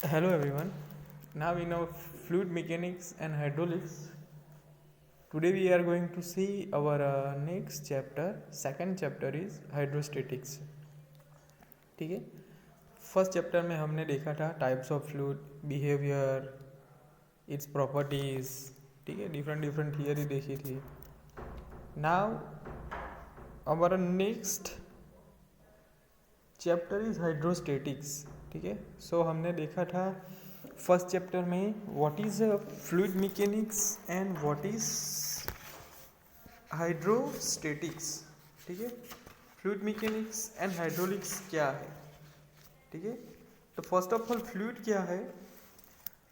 Hello everyone. Now in our fluid mechanics and hydraulics, today we are going to see our next chapter. Second chapter is hydrostatics. ठीक है. First chapter में हमने देखा था types of fluid, behaviour, its properties. ठीक है, different different theory देखी थी. नाउ हमारा नेक्स्ट चैप्टर इज हाइड्रोस्टेटिक्स. ठीक है, सो हमने देखा था फर्स्ट चैप्टर में what is fluid mechanics and what is hydrostatics. ठीक है, फ्लूइड मैकेनिक्स एंड हाइड्रोलिक्स क्या है. ठीक है, तो फर्स्ट ऑफ ऑल फ्लूइड क्या है.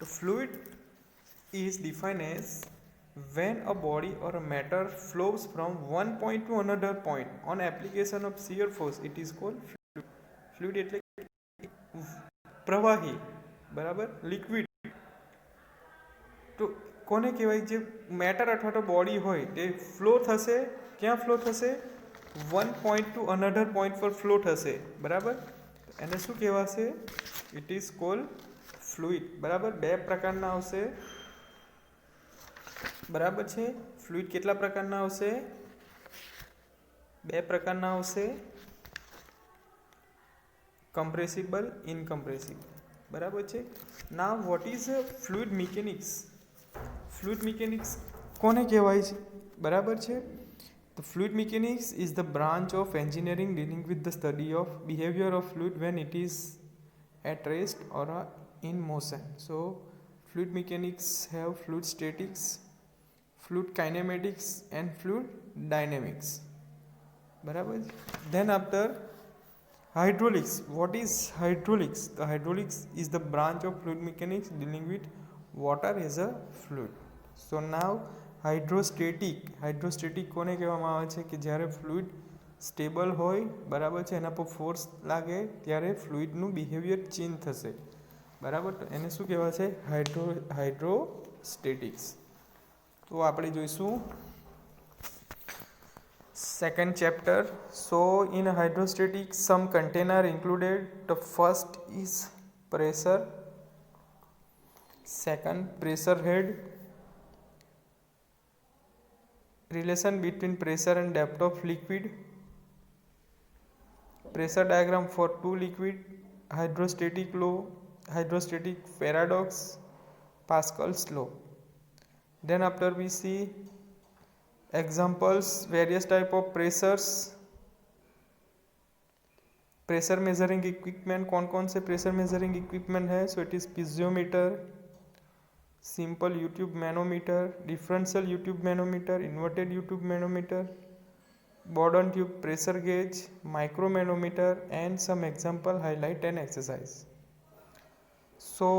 तो fluid is defined as when a body or a matter flows from one point to another point on application of shear force, it is called fluid. Fluid એટલે પ્રવાહી, બરાબર, liquid. તો કોને કહેવાય? જે મેટર અથવા તો બોડી હોય તે ફ્લો થશે. ક્યાં ફ્લો થશે? One point to another point પર ફ્લો થશે, બરાબર. એને શું કહેવાશે? ઇટ ઇઝ કોલ્ડ ફ્લુઇડ, બરાબર. બે પ્રકારના આવશે, બરાબર છે. ફ્લુઇડ કેટલા પ્રકારના આવશે? બે પ્રકારના આવશે, કમ્પ્રેસિબલ, ઇનકમ્પ્રેસિબલ, બરાબર છે. નાઉ what is fluid mechanics. Fluid mechanics કોને કહેવાય છે? બરાબર છે. The fluid mechanics is the branch of engineering dealing with the study of behavior of fluid when it is at rest or in motion. So fluid mechanics have fluid statics, fluid kinematics and fluid dynamics, બરાબર. Then after hydraulics, what is hydraulics? The hydraulics is the branch of fluid mechanics dealing with water as a fluid. So now hydrostatic કોને કહેવામાં આવે છે? કે જ્યારે fluid stable હોય, બરાબર છે, એના પર ફોર્સ લાગે ત્યારે ફ્લુઇડનું બિહેવિયર ચેન્જ થશે, બરાબર. તો એને શું કહેવાય છે? હાઇડ્રોસ્ટેટિક્સ. તો આપણે જોઈશું second chapter. So in hydrostatics some container included. The first is pressure, second pressure head, relation between pressure and depth of liquid, pressure diagram for two liquid, hydrostatic law, hydrostatic paradox, Pascal's law. Then after we see examples, various type of pressures, pressure measuring equipment. कौन कौन से pressure measuring equipment है? So it is piezometer, simple U-tube manometer, differential U-tube manometer, inverted U-tube manometer, Bourdon tube pressure gauge, micromanometer, and some example highlight and exercise. So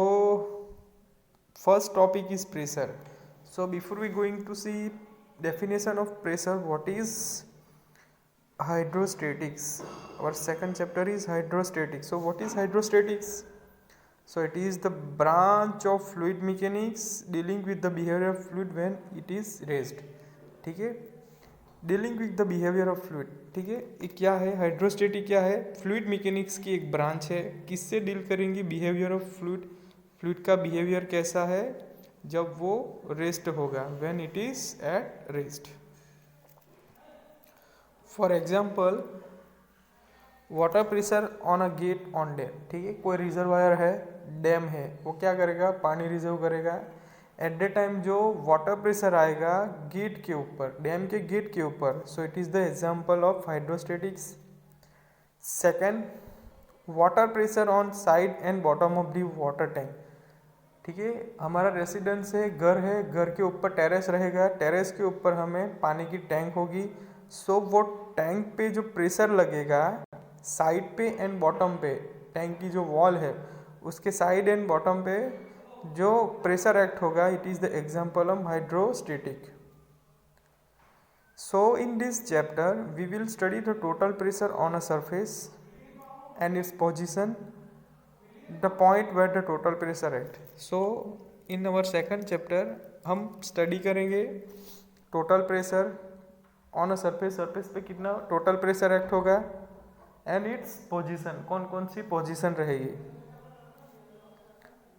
first topic is pressure. So before we going to see definition of pressure, what is hydrostatics? Our second chapter is hydrostatics. So what is hydrostatics? So it is the branch of fluid mechanics dealing with the behavior of fluid when it is raised. ठीक है, dealing with the behaviour of fluid. ठीक है, ये क्या है? Hydrostatic क्या है? Fluid mechanics की एक ब्रांच है. किससे डील करेंगे? Behaviour of fluid. फ्लूइड का बिहेवियर कैसा है जब वो रेस्ट होगा, when it is at rest. For example, water pressure on a get on dam. ठीक है, कोई रिजर्वायर है, डैम है, वो क्या करेगा? पानी रिजर्व करेगा. एट द टाइम जो वाटर प्रेशर आएगा गेट के ऊपर, डैम के गेट के ऊपर, so it is the example of hydrostatics. Second, water pressure on side and bottom of the water tank. ठीक है, हमारा रेसिडेंस है, घर के ऊपर टेरेस रहेगा, टेरेस के ऊपर हमें पानी की टैंक होगी. सो वो टैंक पे जो प्रेशर लगेगा साइड पे एंड बॉटम पे, टैंक की जो वॉल है उसके साइड एंड बॉटम पे जो प्रेशर एक्ट होगा, it is the example of hydrostatic. So in this chapter we will study the total pressure on a surface and its position, the point where the total pressure act. So in our second chapter हम स्टडी करेंगे total pressure on a surface. Surface पे कितना total pressure act होगा and its position, कौन कौन सी position रहेगी.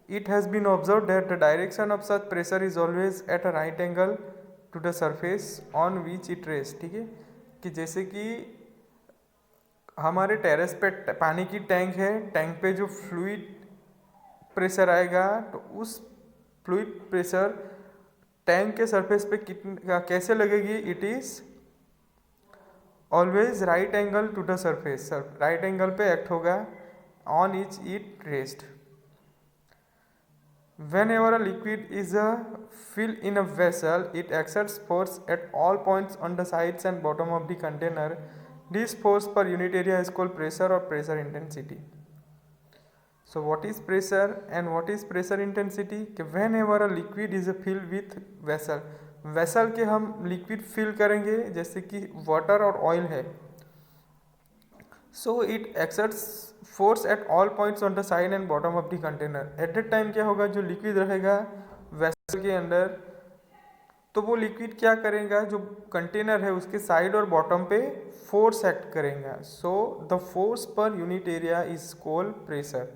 it has been observed that the direction of such pressure is always at a right angle to the surface on which it rests। ठीक है, कि जैसे कि हमारे टेरेस पे पानी की टैंक है, टैंक पे जो फ्लूइड प्रेशर आएगा तो उस फ्लूइड प्रेशर टैंक के सरफेस पे कितना कैसे लगेगी, it is always right angle to the surface, right angle पे एक्ट होगा on it rest. Whenever a liquid is filled in a vessel, it exerts force at all points on the sides and bottom of the container. This force per unit area is called pressure or pressure intensity. So what is pressure and what is pressure intensity? कि whenever a liquid is filled with vessel, vessel के हम liquid fill करेंगे, जैसे कि water और oil है, so it exerts force at all points on the side and bottom of the container. Eight the time क्या होगा, जो लिक्विड रहेगा वेसल के अंदर, तो वो लिक्विड क्या करेगा, जो कंटेनर है उसके साइड और बॉटम पे फोर्स एक्ट करेगा। So the force per unit area is called pressure.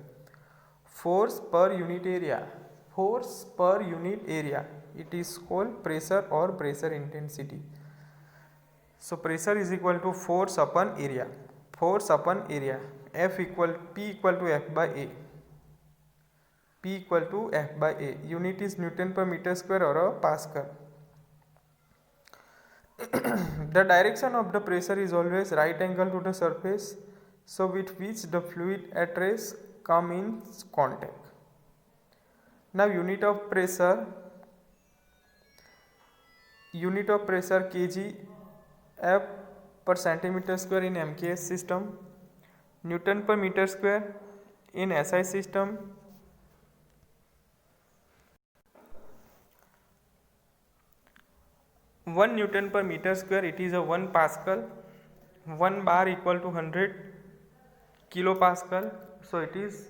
Force per unit area, force per unit area, it is called pressure और pressure intensity. So pressure is equal to force upon area, force upon area, P equal to F by A, P equal to F by A, unit is Newton per meter square or a Pascal। The direction of the pressure is always right angle to the surface, so with which the fluid at rest come in contact। Now unit of pressure kg F per centimeter square in MKS system, newton per metre square in SI system, one newton per metre square it is a 1 pascal, 1 bar equal to 100 kilo pascal, so it is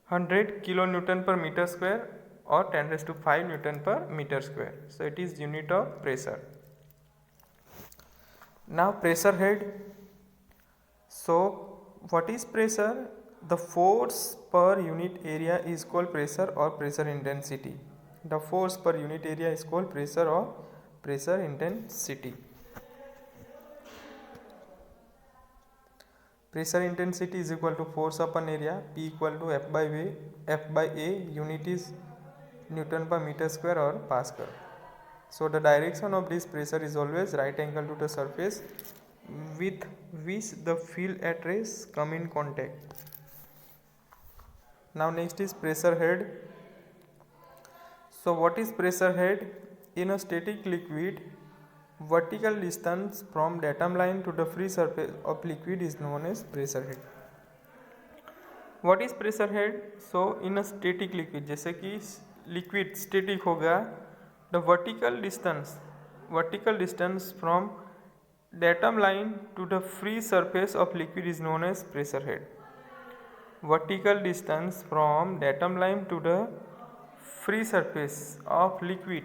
100 kilo newton per metre square और 10⁵ newton per metre square, so it is unit of pressure. Now pressure head. So what is pressure? The force per unit area is called pressure or pressure intensity. The force per unit area is called pressure or pressure intensity. Pressure intensity is equal to force upon area, P equal to F by A, unit is Newton per meter square or Pascal. So the direction of this pressure is always right angle to the surface with which the field at rest come in contact। Now next is pressure head। So what is pressure head? In a static liquid, vertical distance from datum line to the free surface of liquid is known as pressure head। What is pressure head? So in a static liquid, जैसे कि liquid static होगा, the vertical distance from datum line to the free surface of liquid is known as pressure head। Vertical distance from datum line to the free surface of liquid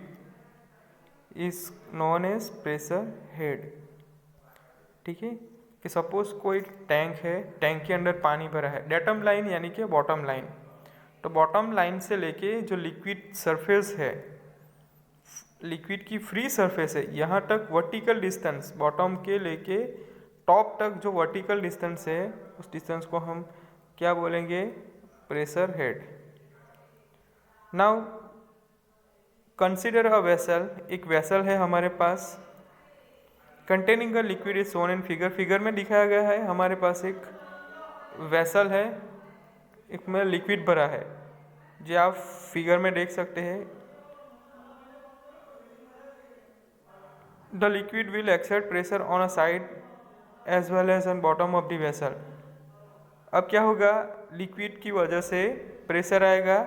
is known as pressure head। ठीक है, कि suppose कोई tank है, tank के अंदर पानी भरा है, डेटम लाइन यानी कि बॉटम लाइन, तो बॉटम लाइन से लेके जो लिक्विड सरफेस है, लिक्विड की फ्री सरफेस है, यहाँ तक वर्टिकल डिस्टेंस, बॉटम के लेके टॉप तक जो वर्टिकल डिस्टेंस है, उस डिस्टेंस को हम क्या बोलेंगे, pressure head. Now consider a vessel, एक वेसल है हमारे पास, containing a liquid is shown in figure. Figure में दिखाया गया है हमारे पास एक वेसल है, एक में लिक्विड भरा है, जो आप फिगर में देख सकते हैं। The liquid will exert pressure on a side as well as on bottom of the vessel। अब क्या होगा, लिक्विड की वजह से प्रेशर आएगा,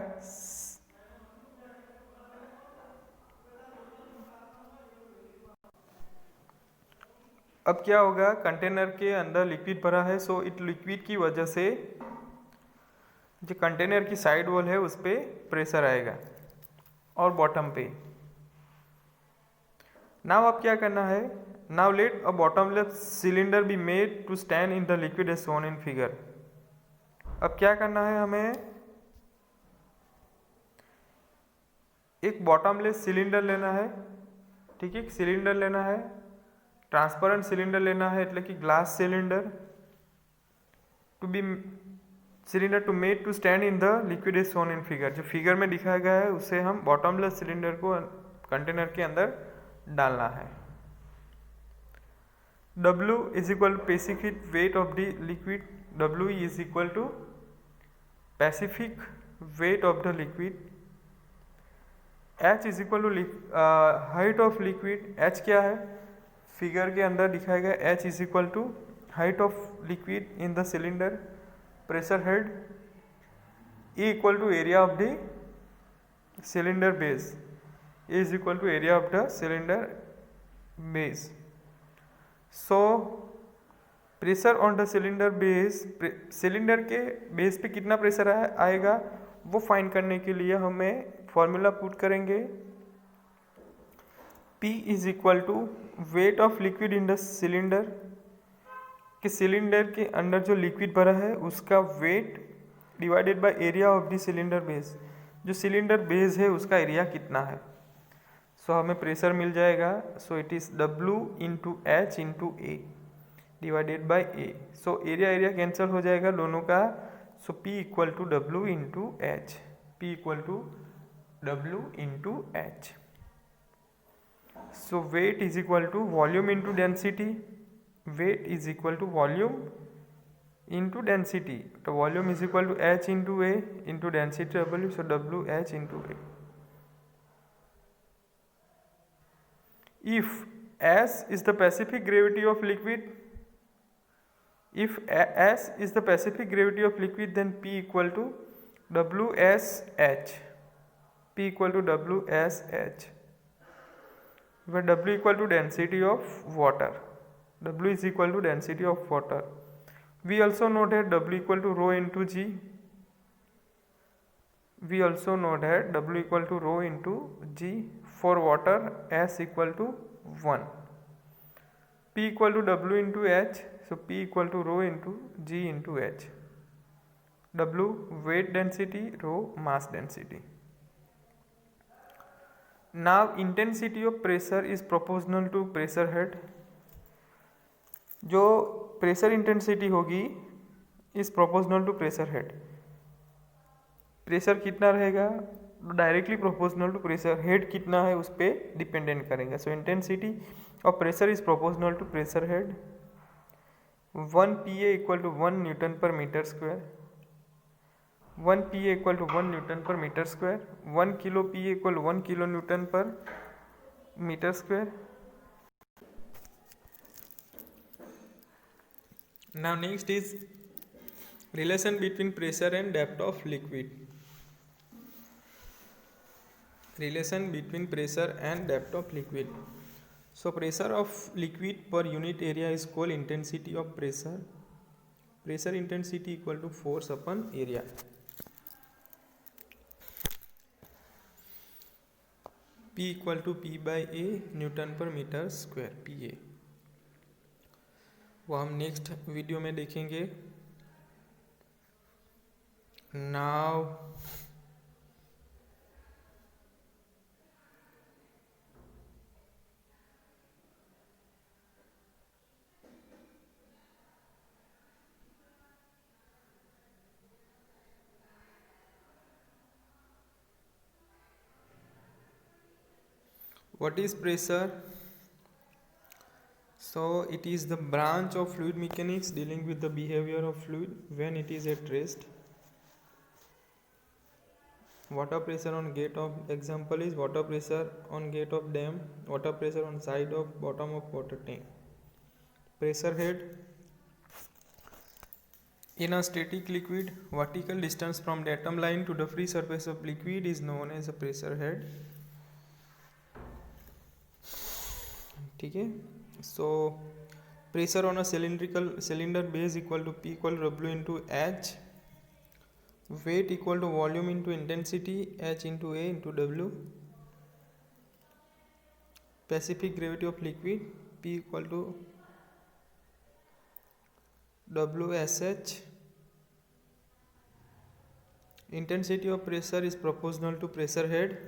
अब क्या होगा, कंटेनर के अंदर लिक्विड भरा है, सो इट लिक्विड की वजह से जो कंटेनर की साइड वॉल है उस पर प्रेशर आएगा और बॉटम पे। नाउ अब क्या करना है, now let a bottomless cylinder be made to stand in the liquid as shown in figure. अब क्या करना है हमें, एक बॉटमलेस सिलेंडर लेना है, ठीक है, सिलेंडर लेना है, ट्रांसपेरेंट सिलेंडर लेना है એટલે કે glass cylinder to made to stand in the liquid is shown in figure. जो फिगर में दिखाया गया है उसे हम बॉटमलेस सिलेंडर को कंटेनर के अंदर डालना है। W is equal to specific weight of the liquid, W is equal to specific weight of the liquid. H is equal to height of liquid, H क्या है, फिगर के अंदर दिखाया गया H is equal to height of liquid in the cylinder, pressure head. E equal to area of the cylinder base, E is equal to area of the cylinder base. So pressure on the cylinder base, cylinder के base पे कितना pressure आएगा वो find करने के लिए हमें formula put करेंगे। P is equal to weight of liquid in the cylinder, कि सिलेंडर के अंदर जो लिक्विड भरा है उसका weight divided by area of the cylinder base, जो सिलेंडर बेस है उसका एरिया कितना है। सो हमें प्रेशर मिल जाएगा, so it is W into H into A divided by A. So area cancel हो जाएगा दोनों का, so P equal to W into H, P equal to W into H. So weight is equal to volume into density, weight is equal to volume into density, तो volume is equal to H into A into density W, so W H into A. If S is the specific gravity of liquid, if S is the specific gravity of liquid, then P equal to WSH, P equal to WSH, where W equal to density of water, W is equal to density of water. We also know that W equal to rho into G, we also know that W equal to rho into G, for water S equal to 1, P equal to W into H, so P equal to rho into G into H, W weight density, rho mass density. Now intensity of pressure is proportional to pressure head, जो pressure intensity होगी is proportional to pressure head. Pressure कितना रहेगा directly proportional to pressure head कितना है उस पर dependent करेंगे। So intensity of pressure is proportional to pressure head. 1 PA equal to 1 newton per metre square, 1 PA equal to 1 newton per metre square, 1 kilo PA equal 1 kilo newton per metre square. Now next is relation between pressure and depth of liquid. Relation between pressure and depth of liquid. So pressure of liquid per unit area is called intensity of pressure. Pressure intensity equal to force upon area. P equal to P by A Newton per metre square, PA। वो हम next video में देखेंगे। Now what is pressure? So it is the branch of fluid mechanics dealing with the behavior of fluid when it is at rest. Water pressure on gate of, example is water pressure on gate of dam, water pressure on side of bottom of water tank. Pressure head in a static liquid, vertical distance from datum line to the free surface of liquid is known as a pressure head. ठीक है। So pressure on a cylindrical cylinder base equal to P equal to W into H, weight equal to volume into intensity, H into A into W, specific gravity of liquid P equal to WSH, intensity of pressure is proportional to pressure head,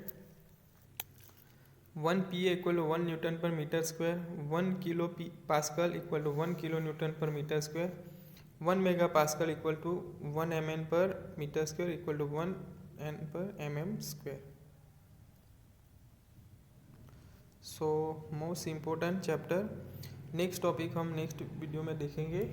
1 PA equal to 1 newton per metre square, 1 kilo pascal equal to 1 kilo newton per metre square, 1 mega pascal equal to 1 mn per metre square equal to 1 n per mm square. So most important chapter. Next topic हम next video में देखेंगे.